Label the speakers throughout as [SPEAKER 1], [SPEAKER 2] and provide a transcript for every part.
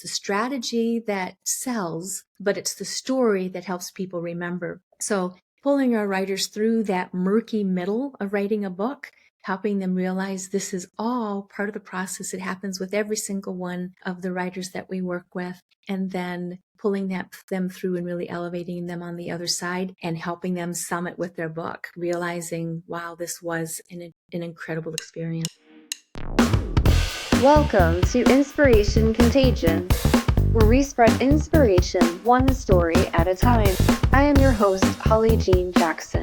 [SPEAKER 1] It's a strategy that sells, but it's the story that helps people remember. So pulling our writers through that murky middle of writing a book, helping them realize this is all part of the process. It happens with every single one of the writers that we work with. And then pulling them through and really elevating them on the other side and helping them summit with their book, realizing, wow, this was an incredible experience.
[SPEAKER 2] Welcome to Inspiration Contagion, where we spread inspiration one story at a time. I am your host, Holly Jean Jackson.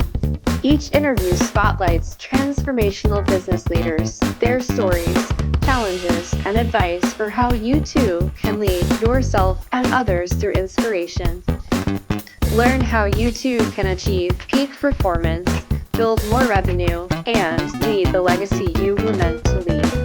[SPEAKER 2] Each interview spotlights transformational business leaders, their stories, challenges, and advice for how you too can lead yourself and others through inspiration. Learn how you too can achieve peak performance, build more revenue, and lead the legacy you were meant to leave.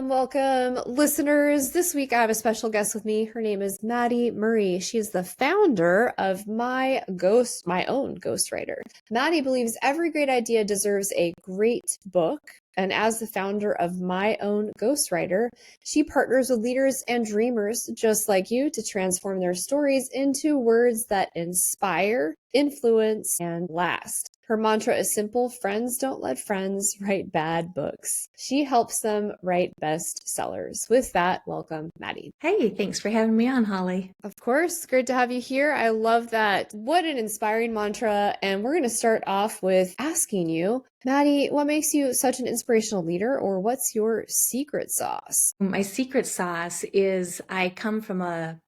[SPEAKER 2] Welcome, listeners. This week I have a special guest with me. Her name is Mattie Murrey. She is the founder of My Own Ghostwriter. Mattie believes every great idea deserves a great book. And as the founder of My Own Ghostwriter, she partners with leaders and dreamers just like you to transform their stories into words that inspire, influence, and last. Her mantra is simple: friends don't let friends write bad books. She helps them write bestsellers. With that, welcome, Mattie.
[SPEAKER 1] Hey, thanks for having me on, Holly.
[SPEAKER 2] Of course, great to have you here. I love that. What an inspiring mantra. And we're going to start off with asking you, Mattie, what makes you such an inspirational leader, or what's your secret sauce?
[SPEAKER 1] My secret sauce is I come from a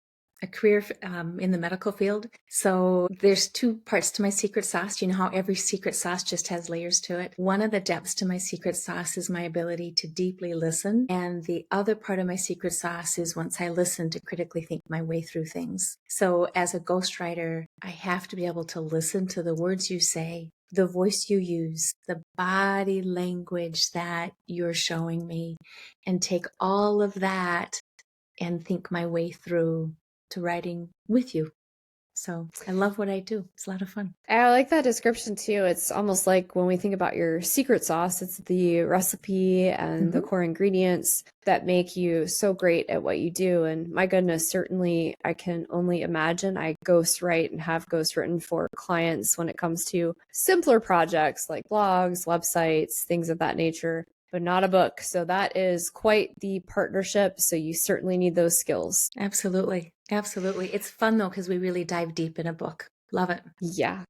[SPEAKER 1] career in the medical field. So there's two parts to my secret sauce. You know how every secret sauce just has layers to it? One of the depths to my secret sauce is my ability to deeply listen. And the other part of my secret sauce is once I listen to critically think my way through things. So as a ghostwriter, I have to be able to listen to the words you say, the voice you use, the body language that you're showing me, and take all of that and think my way through to writing with you. So I love what I do. It's a lot of fun.
[SPEAKER 2] I like that description too. It's almost like when we think about your secret sauce, it's the recipe and the core ingredients that make you so great at what you do. And my goodness, certainly I can only imagine. I ghostwrite and have ghostwritten for clients when it comes to simpler projects like blogs, websites, things of that nature, but not a book. So that is quite the partnership. So you certainly need those skills.
[SPEAKER 1] Absolutely. Absolutely. It's fun though, because we really dive deep in a book. Love it.
[SPEAKER 2] Yeah.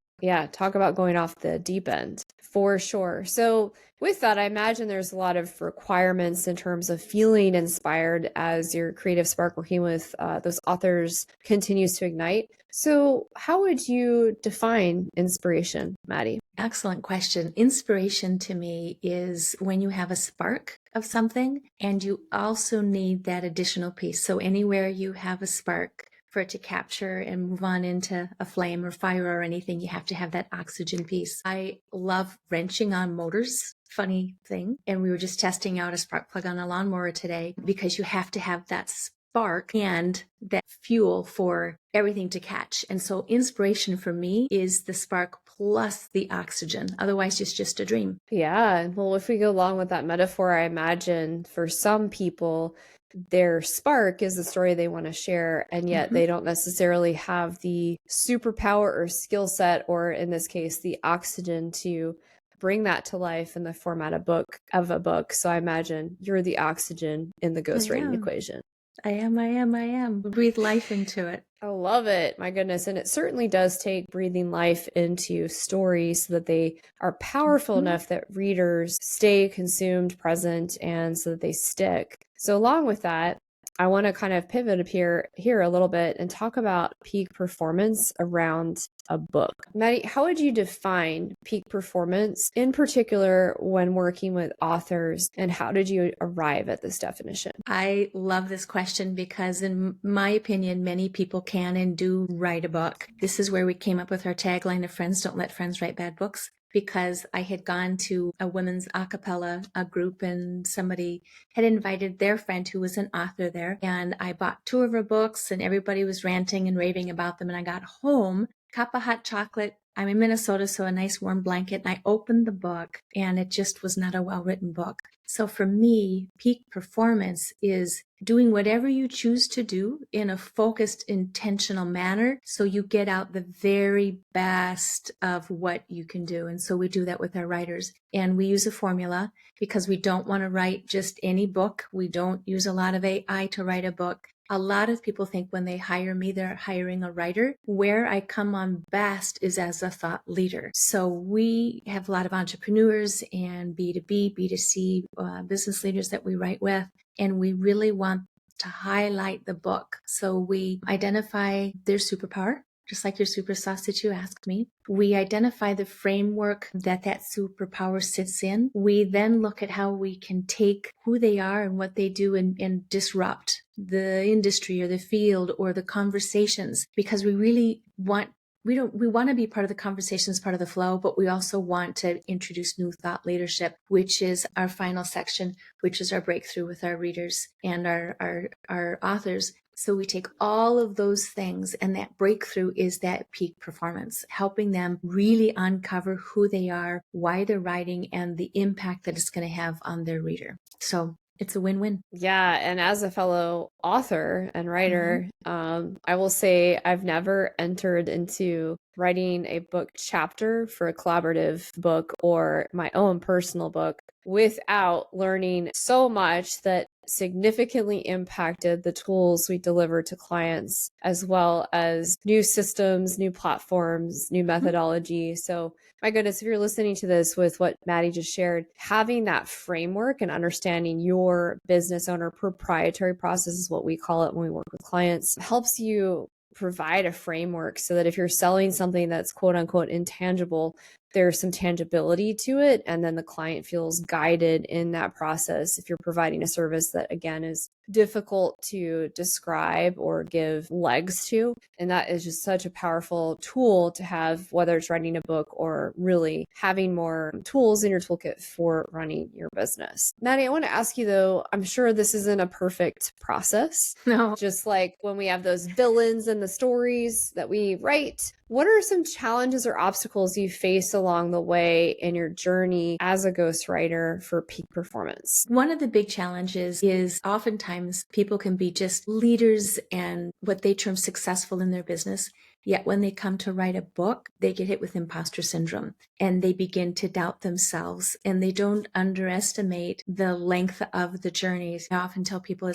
[SPEAKER 2] Talk about going off the deep end for sure. So with that, I imagine there's a lot of requirements in terms of feeling inspired as your creative spark working with those authors continues to ignite. So how would you define inspiration, Mattie?
[SPEAKER 1] Excellent question. Inspiration to me is when you have a spark of something and you also need that additional piece. So anywhere you have a spark, for it to capture and move on into a flame or fire or anything, you have to have that oxygen piece. I love wrenching on motors. Funny thing. And we were just testing out a spark plug on a lawnmower today because you have to have that spark and that fuel for everything to catch. And so inspiration for me is the spark plus the oxygen. Otherwise, it's just a dream.
[SPEAKER 2] Yeah. Well, if we go along with that metaphor, I imagine for some people, their spark is the story they want to share, and yet they don't necessarily have the superpower or skill set, or in this case, the oxygen to bring that to life in the format of a book. So I imagine you're the oxygen in the ghostwriting equation.
[SPEAKER 1] I am. Breathe life into it.
[SPEAKER 2] I love it. My goodness. And it certainly does take breathing life into stories so that they are powerful enough that readers stay consumed, present, and so that they stick. So along with that, I want to kind of pivot up here a little bit and talk about peak performance around a book. Mattie, how would you define peak performance, in particular when working with authors, and how did you arrive at this definition?
[SPEAKER 1] I love this question because in my opinion, many people can and do write a book. This is where we came up with our tagline of friends don't let friends write bad books. Because I had gone to a women's a cappella group and somebody had invited their friend who was an author there. And I bought 2 of her books and everybody was ranting and raving about them. And I got home, cup of hot chocolate, I'm in Minnesota, so a nice warm blanket. And I opened the book and it just was not a well-written book. So for me, peak performance is doing whatever you choose to do in a focused, intentional manner so you get out the very best of what you can do. And so we do that with our writers. And we use a formula because we don't want to write just any book. We don't use a lot of AI to write a book. A lot of people think when they hire me, they're hiring a writer. Where I come on best is as a thought leader. So we have a lot of entrepreneurs and B2B, B2C business leaders that we write with, and we really want to highlight the book. So we identify their superpower, just like your super sauce that you asked me. We identify the framework that superpower sits in. We then look at how we can take who they are and what they do and disrupt the industry or the field or the conversations, because we really want we want to be part of the conversations, part of the flow, but we also want to introduce new thought leadership, which is our final section, which is our breakthrough with our readers and our authors. So we take all of those things, and that breakthrough is that peak performance, helping them really uncover who they are, why they're writing, and the impact that it's going to have on their reader. So it's a win-win.
[SPEAKER 2] Yeah. And as a fellow author and writer, I will say I've never entered into writing a book chapter for a collaborative book or my own personal book without learning so much that significantly impacted the tools we deliver to clients, as well as new systems, new platforms, new methodology. So my goodness, if you're listening to this with what Mattie just shared, having that framework and understanding your business owner proprietary process is what we call it when we work with clients, helps you provide a framework so that if you're selling something that's quote unquote intangible, there's some tangibility to it. And then the client feels guided in that process. If you're providing a service that, again, is difficult to describe or give legs to. And that is just such a powerful tool to have, whether it's writing a book or really having more tools in your toolkit for running your business. Mattie, I want to ask you though, I'm sure this isn't a perfect process.
[SPEAKER 1] No.
[SPEAKER 2] Just like when we have those villains in the stories that we write, what are some challenges or obstacles you face along the way in your journey as a ghostwriter for peak performance?
[SPEAKER 1] One of the big challenges is oftentimes people can be just leaders and what they term successful in their business. Yet when they come to write a book, they get hit with imposter syndrome and they begin to doubt themselves, and they don't underestimate the length of the journeys. I often tell people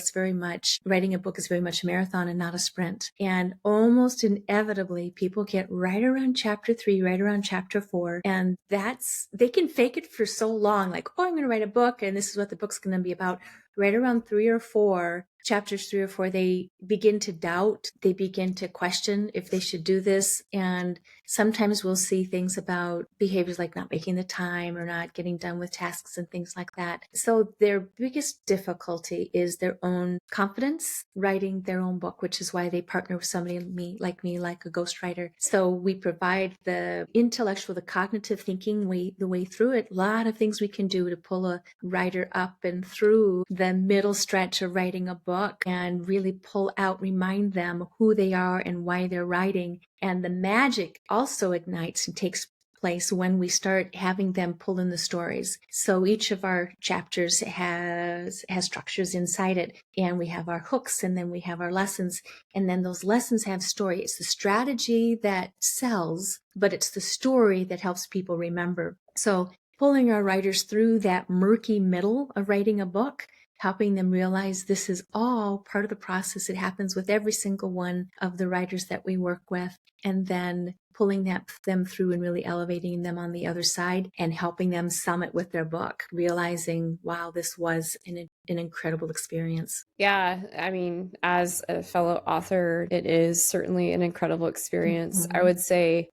[SPEAKER 1] writing a book is very much a marathon and not a sprint. And almost inevitably people get right around chapter 3, right around chapter 4. And they can fake it for so long, like, oh, I'm going to write a book and this is what the book's going to be about. Right around 3 or 4, chapters 3 or 4, they begin to doubt, they begin to question if they should do this. And sometimes we'll see things about behaviors like not making the time or not getting done with tasks and things like that. So their biggest difficulty is their own confidence writing their own book, which is why they partner with somebody like me, like a ghostwriter. So we provide the intellectual, the cognitive thinking the way through it. A lot of things we can do to pull a writer up and through the middle stretch of writing a book and really pull out, remind them who they are and why they're writing. And the magic also ignites and takes place when we start having them pull in the stories. So each of our chapters has structures inside it, and we have our hooks, and then we have our lessons, and then those lessons have story. It's the strategy that sells, but it's the story that helps people remember. So pulling our writers through that murky middle of writing a book, helping them realize this is all part of the process. It happens with every single one of the writers that we work with, and then pulling them through and really elevating them on the other side and helping them summit with their book, realizing, wow, this was an incredible experience.
[SPEAKER 2] Yeah, I mean, as a fellow author, it is certainly an incredible experience. I would say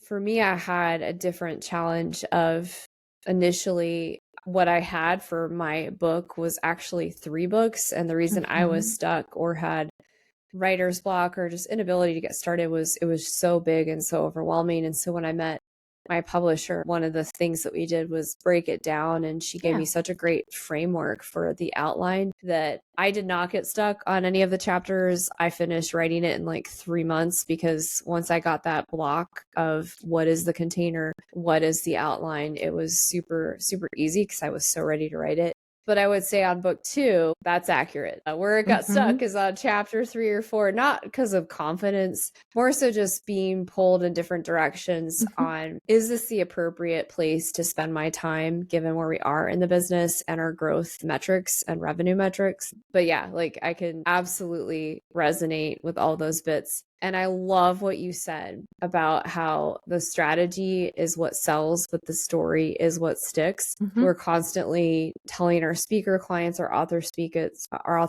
[SPEAKER 2] for me, I had a different challenge of initially what I had for my book was actually 3 books. And the reason I was stuck or had writer's block or just inability to get started was it was so big and so overwhelming. And so when I met my publisher, one of the things that we did was break it down, and she gave
[SPEAKER 1] Yeah.
[SPEAKER 2] me such a great framework for the outline that I did not get stuck on any of the chapters. I finished writing it in like 3 months, because once I got that block of what is the container, what is the outline, it was super, super easy because I was so ready to write it. But I would say on book 2, that's accurate. Where it got stuck is on chapter 3 or 4, not because of confidence, more so just being pulled in different directions on, is this the appropriate place to spend my time given where we are in the business and our growth metrics and revenue metrics? But yeah, like I can absolutely resonate with all those bits. And I love what you said about how the strategy is what sells, but the story is what sticks. We're constantly telling our speaker clients, our author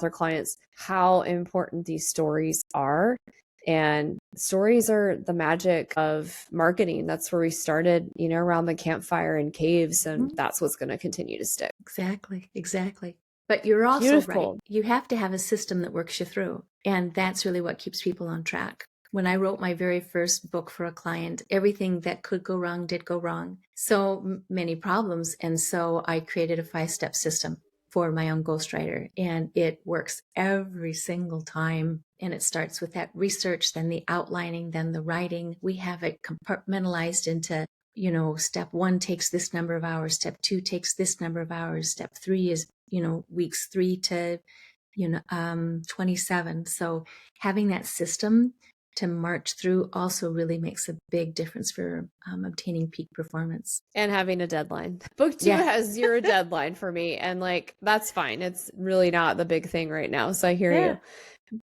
[SPEAKER 2] clients, how important these stories are. And stories are the magic of marketing. That's where we started, around the campfire in caves, and that's what's going to continue to stick.
[SPEAKER 1] Exactly. But you're also
[SPEAKER 2] Beautiful.
[SPEAKER 1] right. You have to have a system that works you through. And that's really what keeps people on track. When I wrote my very first book for a client, everything that could go wrong did go wrong. So many problems. And so I created a 5-step system for My Own Ghostwriter. And it works every single time. And it starts with that research, then the outlining, then the writing. We have it compartmentalized into step 1 takes this number of hours, step 2 takes this number of hours, step 3 is, weeks 3 to, 27. So having that system to march through also really makes a big difference for obtaining peak performance.
[SPEAKER 2] And having a deadline. Book 2 has 0 deadline for me. And like, that's fine. It's really not the big thing right now. So I hear you.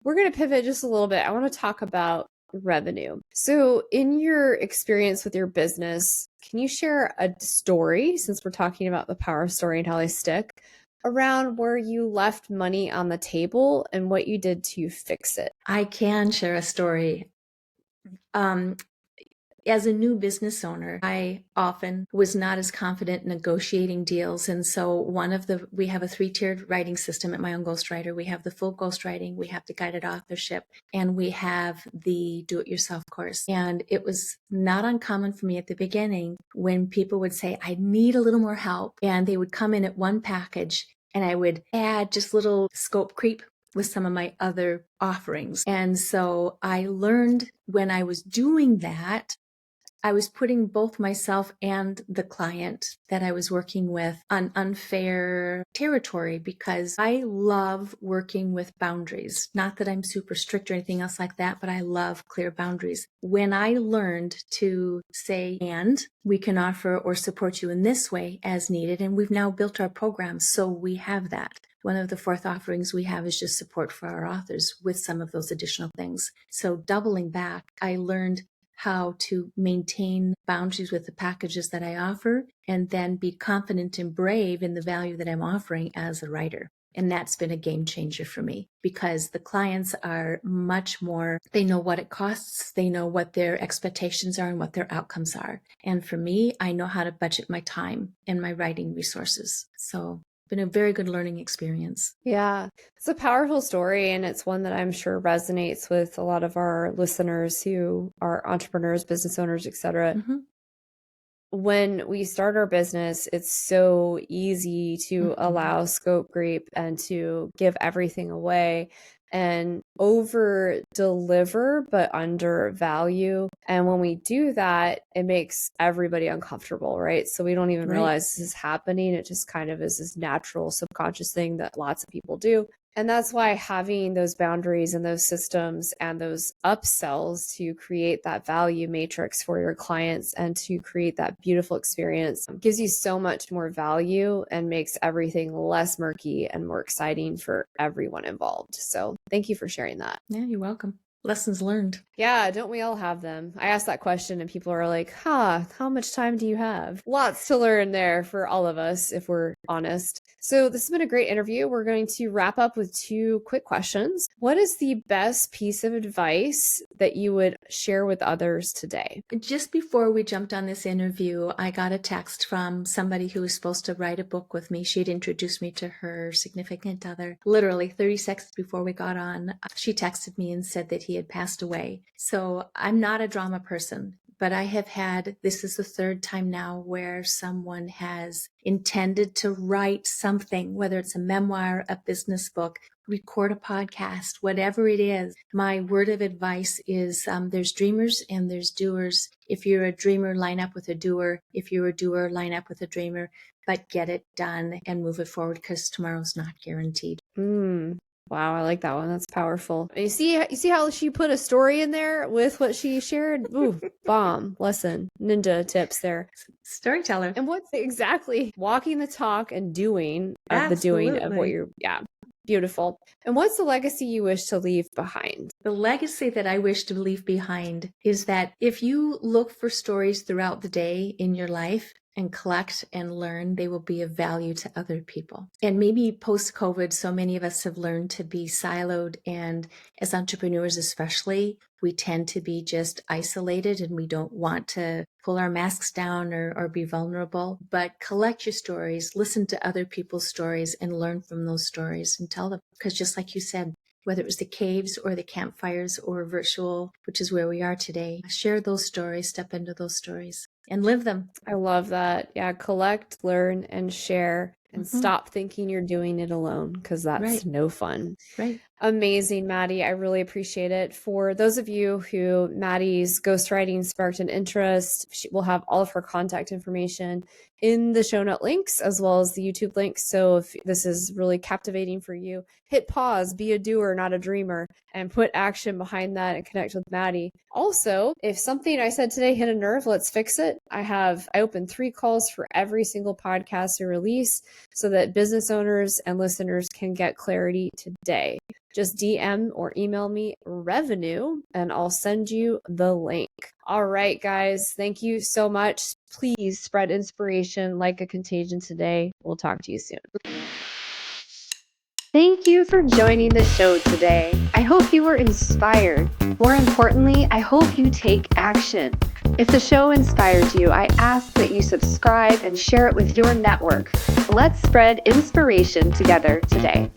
[SPEAKER 2] We're going to pivot just a little bit. I want to talk about revenue. So in your experience with your business, can you share a story, since we're talking about the power of story and how they stick, around where you left money on the table and what you did to fix it?
[SPEAKER 1] I can share a story. As a new business owner, I often was not as confident negotiating deals. And so we have a 3-tiered writing system at My Own Ghostwriter. We have the full ghostwriting, we have the guided authorship, and we have the do-it-yourself course. And it was not uncommon for me at the beginning when people would say, I need a little more help. And they would come in at one package, and I would add just little scope creep with some of my other offerings. And so I learned when I was doing that, I was putting both myself and the client that I was working with on unfair territory, because I love working with boundaries. Not that I'm super strict or anything else like that, but I love clear boundaries. When I learned to say, and we can offer or support you in this way as needed, and we've now built our program, so we have that. One of the 4th offerings we have is just support for our authors with some of those additional things. So doubling back, I learned how to maintain boundaries with the packages that I offer, and then be confident and brave in the value that I'm offering as a writer. And that's been a game changer for me, because the clients are much more, they know what it costs, they know what their expectations are and what their outcomes are. And for me, I know how to budget my time and my writing resources. So been a very good learning experience.
[SPEAKER 2] Yeah, it's a powerful story, and it's one that I'm sure resonates with a lot of our listeners who are entrepreneurs, business owners, etc. When we start our business, it's so easy to allow scope creep and to give everything away and over deliver but undervalue. And when we do that, it makes everybody uncomfortable, right? So we don't even realize this is happening. It just kind of is this natural subconscious thing that lots of people do. And that's why having those boundaries and those systems and those upsells to create that value matrix for your clients and to create that beautiful experience gives you so much more value and makes everything less murky and more exciting for everyone involved. So thank you for sharing that.
[SPEAKER 1] Yeah, you're welcome. Lessons learned.
[SPEAKER 2] Yeah, don't we all have them? I asked that question and people are like, how much time do you have? Lots to learn there for all of us, if we're honest. So this has been a great interview. We're going to wrap up with 2 quick questions. What is the best piece of advice that you would share with others today?
[SPEAKER 1] Just before we jumped on this interview, I got a text from somebody who was supposed to write a book with me. She'd introduced me to her significant other. Literally 30 seconds before we got on, she texted me and said that he had passed away. So I'm not a drama person, but I have had, this is the third time now where someone has intended to write something, whether it's a memoir, a business book, record a podcast, whatever it is. My word of advice is there's dreamers and there's doers. If you're a dreamer, line up with a doer. If you're a doer, line up with a dreamer, but get it done and move it forward because tomorrow's not guaranteed.
[SPEAKER 2] Wow, I like that one. That's powerful. And you see how she put a story in there with what she shared? Ooh, bomb. Lesson. Ninja tips there.
[SPEAKER 1] Storyteller.
[SPEAKER 2] And what's exactly walking the talk and doing of the doing of what you're, beautiful. And what's the legacy you wish to leave behind?
[SPEAKER 1] The legacy that I wish to leave behind is that if you look for stories throughout the day in your life and collect and learn, they will be of value to other people. And maybe post-COVID, so many of us have learned to be siloed, and as entrepreneurs especially, we tend to be just isolated and we don't want to pull our masks down or be vulnerable. But collect your stories, listen to other people's stories and learn from those stories and tell them. Because just like you said, whether it was the caves or the campfires or virtual, which is where we are today, share those stories, step into those stories and live them.
[SPEAKER 2] I love that. Yeah, collect, learn, and share, and stop thinking you're doing it alone, because that's no fun.
[SPEAKER 1] Right.
[SPEAKER 2] Amazing, Mattie. I really appreciate it. For those of you who Mattie's ghostwriting sparked an interest, she will have all of her contact information in the show note links as well as the YouTube links. So if this is really captivating for you, hit pause, be a doer, not a dreamer, and put action behind that and connect with Mattie. Also, if something I said today hit a nerve, let's fix it. I open 3 calls for every single podcast we release so that business owners and listeners can get clarity today. Just DM or email me revenue and I'll send you the link. All right, guys, thank you so much. Please spread inspiration like a contagion today. We'll talk to you soon. Thank you for joining the show today. I hope you were inspired. More importantly, I hope you take action. If the show inspired you, I ask that you subscribe and share it with your network. Let's spread inspiration together today.